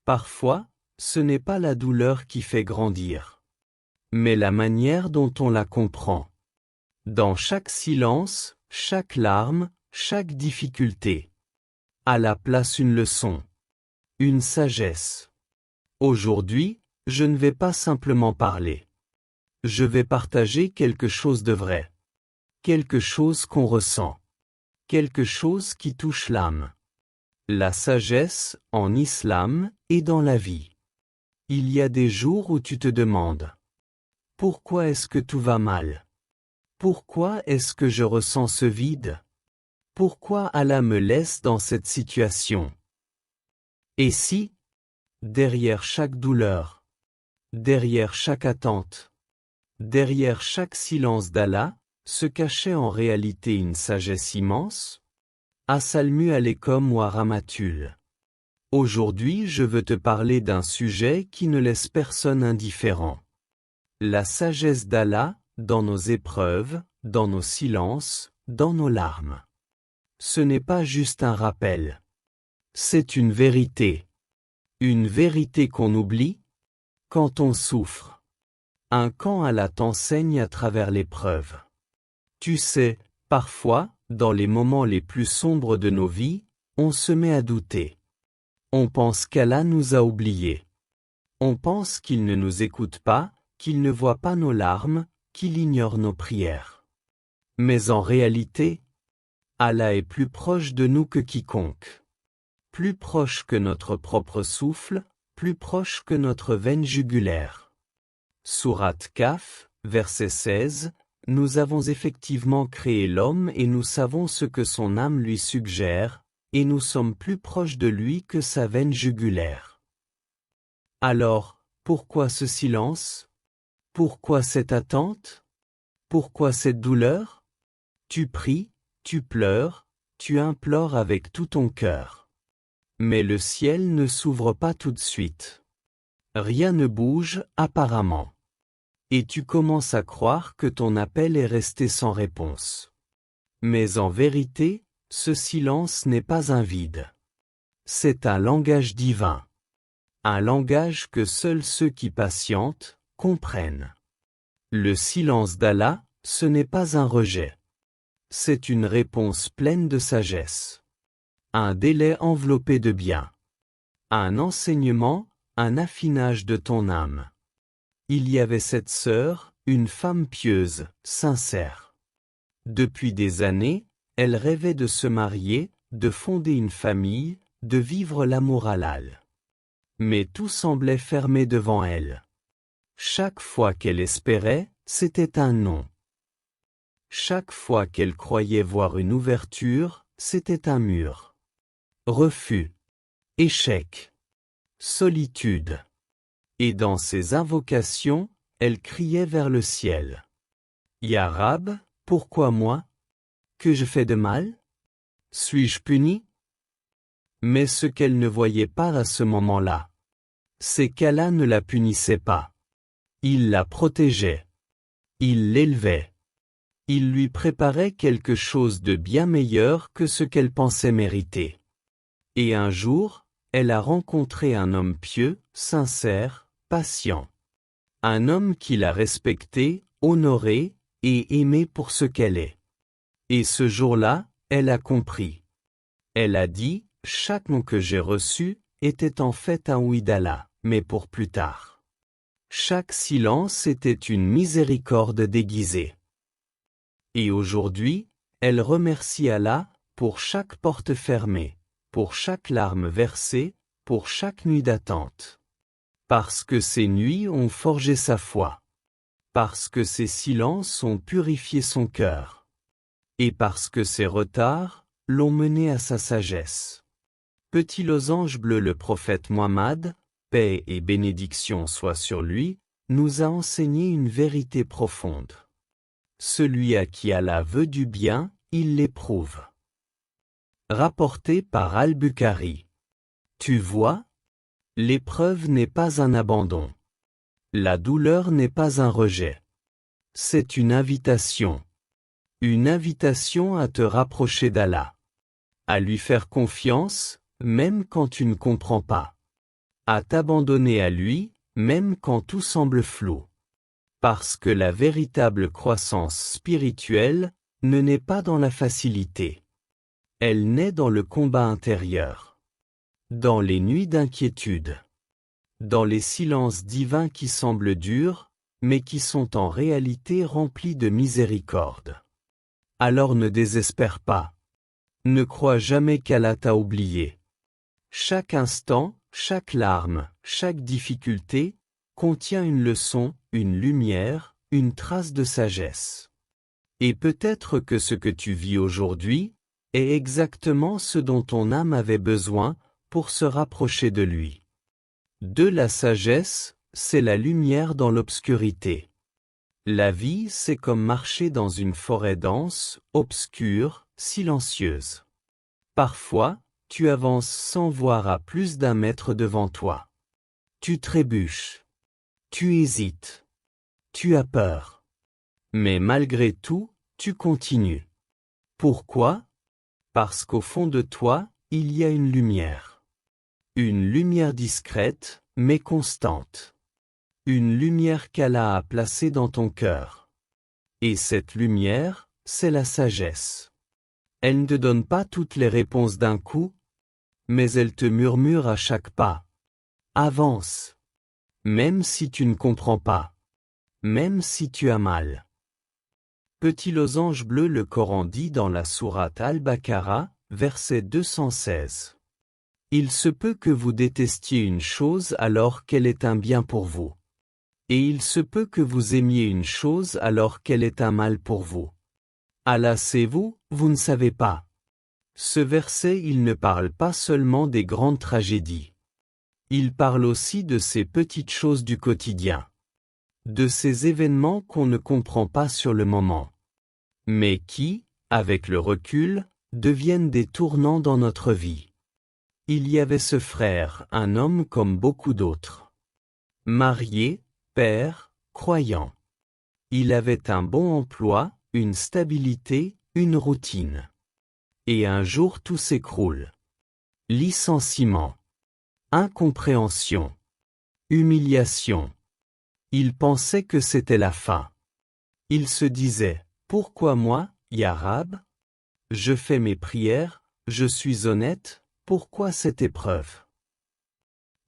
Parfois, ce n'est pas la douleur qui fait grandir, mais la manière dont on la comprend. Dans chaque silence, chaque larme, chaque difficulté, à la place une leçon, une sagesse. Aujourd'hui, je ne vais pas simplement parler. Je vais partager quelque chose de vrai. Quelque chose qu'on ressent. Quelque chose qui touche l'âme. La sagesse, en islam, est dans la vie. Il y a des jours où tu te demandes: pourquoi est-ce que tout va mal? Pourquoi est-ce que je ressens ce vide? Pourquoi Allah me laisse dans cette situation? Et si, derrière chaque douleur, derrière chaque attente, derrière chaque silence d'Allah, se cachait en réalité une sagesse immense? As-Salmu alaykum wa rahmatul. Aujourd'hui je veux te parler d'un sujet qui ne laisse personne indifférent. La sagesse d'Allah, dans nos épreuves, dans nos silences, dans nos larmes. Ce n'est pas juste un rappel. C'est une vérité. Une vérité qu'on oublie quand on souffre. Un quand Allah t'enseigne à travers l'épreuve. Tu sais, parfois, dans les moments les plus sombres de nos vies, on se met à douter. On pense qu'Allah nous a oubliés. On pense qu'il ne nous écoute pas, qu'il ne voit pas nos larmes, qu'il ignore nos prières. Mais en réalité, Allah est plus proche de nous que quiconque. Plus proche que notre propre souffle, plus proche que notre veine jugulaire. Sourate Kaf, verset 16, nous avons effectivement créé l'homme et nous savons ce que son âme lui suggère, et nous sommes plus proches de lui que sa veine jugulaire. Alors, pourquoi ce silence? Pourquoi cette attente? Pourquoi cette douleur? Tu pries, tu pleures, tu implores avec tout ton cœur. Mais le ciel ne s'ouvre pas tout de suite. Rien ne bouge, apparemment. Et tu commences à croire que ton appel est resté sans réponse. Mais en vérité, ce silence n'est pas un vide. C'est un langage divin. Un langage que seuls ceux qui patientent comprennent. Le silence d'Allah, ce n'est pas un rejet. C'est une réponse pleine de sagesse. Un délai enveloppé de bien. Un enseignement, un affinage de ton âme. Il y avait cette sœur, une femme pieuse, sincère. Depuis des années, elle rêvait de se marier, de fonder une famille, de vivre l'amour halal. Mais tout semblait fermé devant elle. Chaque fois qu'elle espérait, c'était un non. Chaque fois qu'elle croyait voir une ouverture, c'était un mur. Refus. Échec. Solitude. Et dans ses invocations, elle criait vers le ciel. Ya Rab, pourquoi moi? Que je fais de mal? Suis-je puni? Mais ce qu'elle ne voyait pas à ce moment-là, c'est qu'Allah ne la punissait pas. Il la protégeait. Il l'élevait. Il lui préparait quelque chose de bien meilleur que ce qu'elle pensait mériter. Et un jour, elle a rencontré un homme pieux, sincère, patient. Un homme qui l'a respectée, honorée, et aimée pour ce qu'elle est. Et ce jour-là, elle a compris. Elle a dit, chaque nom que j'ai reçu, était en fait un oui d'Allah, mais pour plus tard. Chaque silence était une miséricorde déguisée. Et aujourd'hui, elle remercie Allah, pour chaque porte fermée, pour chaque larme versée, pour chaque nuit d'attente. Parce que ces nuits ont forgé sa foi. Parce que ces silences ont purifié son cœur. Et parce que ces retards l'ont mené à sa sagesse. Petit losange bleu, le prophète Muhammad, paix et bénédiction soient sur lui, nous a enseigné une vérité profonde. Celui à qui Allah veut du bien, il l'éprouve. Rapporté par Al-Bukhari. Tu vois? L'épreuve n'est pas un abandon. La douleur n'est pas un rejet. C'est une invitation. Une invitation à te rapprocher d'Allah. À lui faire confiance, même quand tu ne comprends pas. à t'abandonner à lui, même quand tout semble flou. Parce que la véritable croissance spirituelle ne naît pas dans la facilité. Elle naît dans le combat intérieur. Dans les nuits d'inquiétude. Dans les silences divins qui semblent durs, mais qui sont en réalité remplis de miséricorde. Alors ne désespère pas. Ne crois jamais qu'Allah t'a oublié. Chaque instant, chaque larme, chaque difficulté, contient une leçon, une lumière, une trace de sagesse. Et peut-être que ce que tu vis aujourd'hui est exactement ce dont ton âme avait besoin pour se rapprocher de lui. De la sagesse, c'est la lumière dans l'obscurité. La vie, c'est comme marcher dans une forêt dense, obscure, silencieuse. Parfois, tu avances sans voir à plus d'1 mètre devant toi. Tu trébuches. Tu hésites. Tu as peur. Mais malgré tout, tu continues. Pourquoi? Parce qu'au fond de toi, il y a une lumière. Une lumière discrète, mais constante. Une lumière qu'Allah a placée dans ton cœur. Et cette lumière, c'est la sagesse. Elle ne te donne pas toutes les réponses d'un coup, mais elle te murmure à chaque pas. Avance. Même si tu ne comprends pas. Même si tu as mal. Petit losange bleu, le Coran dit dans la sourate Al-Baqarah, verset 216. Il se peut que vous détestiez une chose alors qu'elle est un bien pour vous. Et il se peut que vous aimiez une chose alors qu'elle est un mal pour vous. Allah c'est vous, vous ne savez pas. Ce verset il ne parle pas seulement des grandes tragédies. Il parle aussi de ces petites choses du quotidien. De ces événements qu'on ne comprend pas sur le moment. Mais qui, avec le recul, deviennent des tournants dans notre vie. Il y avait ce frère, un homme comme beaucoup d'autres. Marié, père, croyant. Il avait un bon emploi, une stabilité, une routine. Et un jour tout s'écroule. Licenciement. Incompréhension. Humiliation. Il pensait que c'était la fin. Il se disait, pourquoi moi, Ya Rab? Je fais mes prières, je suis honnête, pourquoi cette épreuve?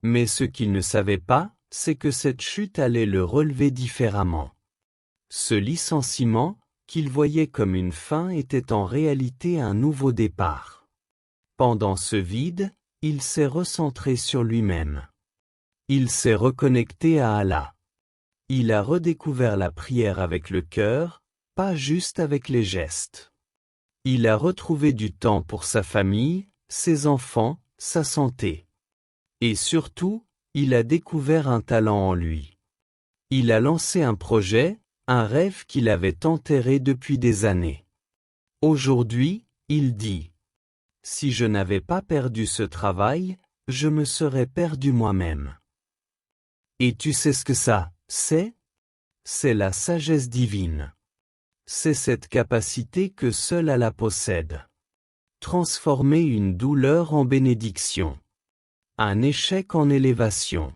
Mais ce qu'il ne savait pas, c'est que cette chute allait le relever différemment. Ce licenciement, qu'il voyait comme une fin, était en réalité un nouveau départ. Pendant ce vide, il s'est recentré sur lui-même. Il s'est reconnecté à Allah. Il a redécouvert la prière avec le cœur, pas juste avec les gestes. Il a retrouvé du temps pour sa famille, ses enfants, sa santé. Et surtout, il a découvert un talent en lui. Il a lancé un projet, un rêve qu'il avait enterré depuis des années. Aujourd'hui, il dit, « Si je n'avais pas perdu ce travail, je me serais perdu moi-même. » Et tu sais ce que ça, c'est? C'est la sagesse divine. C'est cette capacité que seul Allah possède. Transformer une douleur en bénédiction. Un échec en élévation.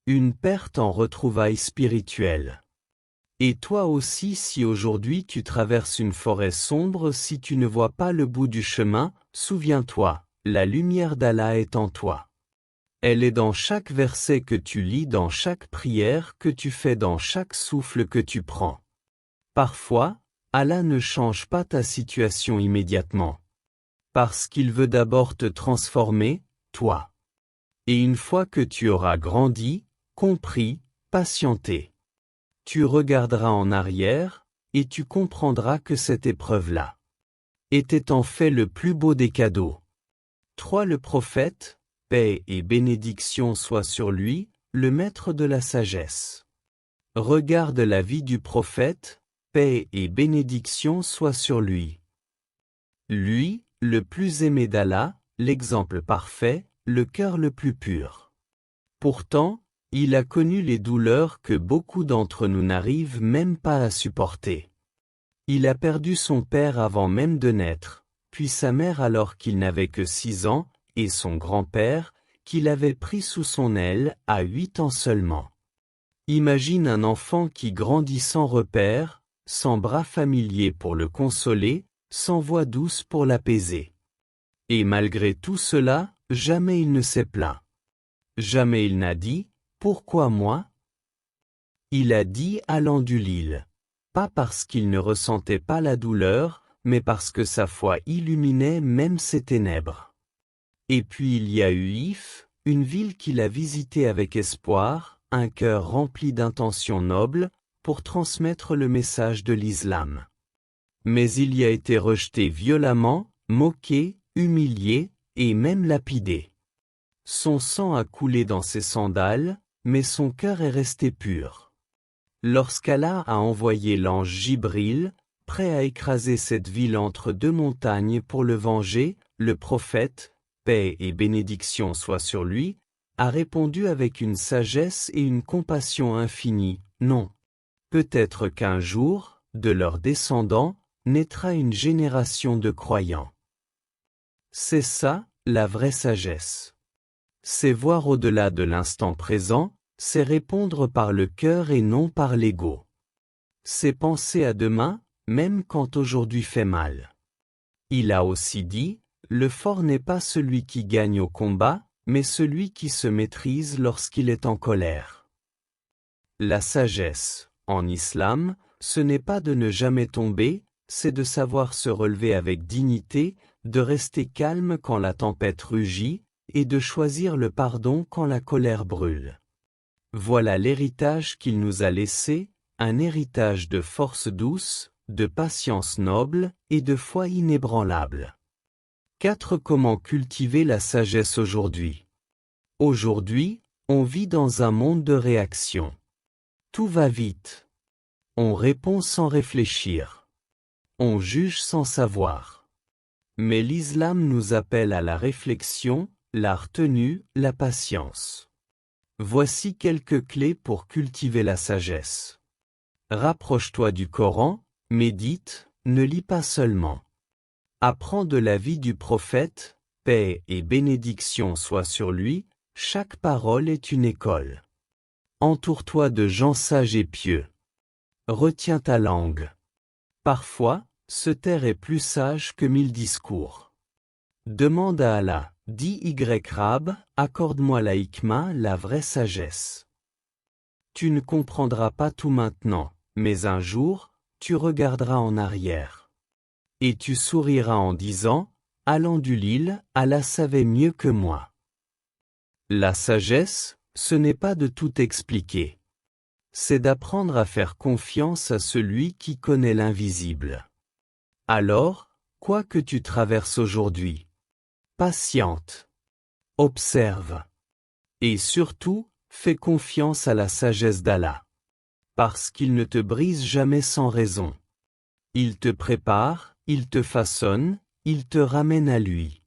Une perte en retrouvailles spirituelles. Et toi aussi, si aujourd'hui tu traverses une forêt sombre, si tu ne vois pas le bout du chemin, souviens-toi, la lumière d'Allah est en toi. Elle est dans chaque verset que tu lis, dans chaque prière que tu fais, dans chaque souffle que tu prends. Parfois, Allah ne change pas ta situation immédiatement. Parce qu'il veut d'abord te transformer, toi. Et une fois que tu auras grandi, compris, patienté, tu regarderas en arrière, et tu comprendras que cette épreuve-là était en fait le plus beau des cadeaux. 3. Le prophète, paix et bénédiction soient sur lui, le maître de la sagesse. Regarde la vie du prophète, paix et bénédiction soient sur lui. Lui, le plus aimé d'Allah, l'exemple parfait, le cœur le plus pur. Pourtant, il a connu les douleurs que beaucoup d'entre nous n'arrivent même pas à supporter. Il a perdu son père avant même de naître, puis sa mère alors qu'il n'avait que 6 ans, et son grand-père, qu'il avait pris sous son aile à 8 ans seulement. Imagine un enfant qui grandit sans repère, sans bras familiers pour le consoler, sans voix douce pour l'apaiser. Et malgré tout cela, jamais il ne s'est plaint. Jamais il n'a dit « Pourquoi moi ?» Il a dit allant du Lille. Pas parce qu'il ne ressentait pas la douleur, mais parce que sa foi illuminait même ses ténèbres. Et puis il y a eu If, une ville qu'il a visitée avec espoir, un cœur rempli d'intentions nobles, pour transmettre le message de l'islam. Mais il y a été rejeté violemment, moqué, humilié, et même lapidé. Son sang a coulé dans ses sandales, mais son cœur est resté pur. Lorsqu'Allah a envoyé l'ange Jibril, prêt à écraser cette ville entre deux montagnes pour le venger, le prophète, paix et bénédiction soient sur lui, a répondu avec une sagesse et une compassion infinies, non. Peut-être qu'un jour, de leurs descendants, naîtra une génération de croyants. C'est ça, la vraie sagesse. C'est voir au-delà de l'instant présent, c'est répondre par le cœur et non par l'ego. C'est penser à demain, même quand aujourd'hui fait mal. Il a aussi dit, le fort n'est pas celui qui gagne au combat, mais celui qui se maîtrise lorsqu'il est en colère. La sagesse, en islam, ce n'est pas de ne jamais tomber, c'est de savoir se relever avec dignité, de rester calme quand la tempête rugit, et de choisir le pardon quand la colère brûle. Voilà l'héritage qu'il nous a laissé, un héritage de force douce, de patience noble et de foi inébranlable. 4. Comment cultiver la sagesse aujourd'hui? Aujourd'hui, on vit dans un monde de réactions. Tout va vite. On répond sans réfléchir. On juge sans savoir. Mais l'islam nous appelle à la réflexion, la retenue, la patience. Voici quelques clés pour cultiver la sagesse. Rapproche-toi du Coran, médite, ne lis pas seulement. Apprends de la vie du prophète, paix et bénédiction soient sur lui, chaque parole est une école. Entoure-toi de gens sages et pieux. Retiens ta langue. Parfois, se taire est plus sage que 1000 discours. Demande à Allah, dis Rab, accorde-moi la hikma, la vraie sagesse. Tu ne comprendras pas tout maintenant, mais un jour, tu regarderas en arrière. Et tu souriras en disant, allant du Lille, Allah savait mieux que moi. La sagesse, ce n'est pas de tout expliquer. C'est d'apprendre à faire confiance à celui qui connaît l'invisible. Alors, quoi que tu traverses aujourd'hui, patiente, observe. Et surtout, fais confiance à la sagesse d'Allah. Parce qu'il ne te brise jamais sans raison. Il te prépare, il te façonne, il te ramène à lui.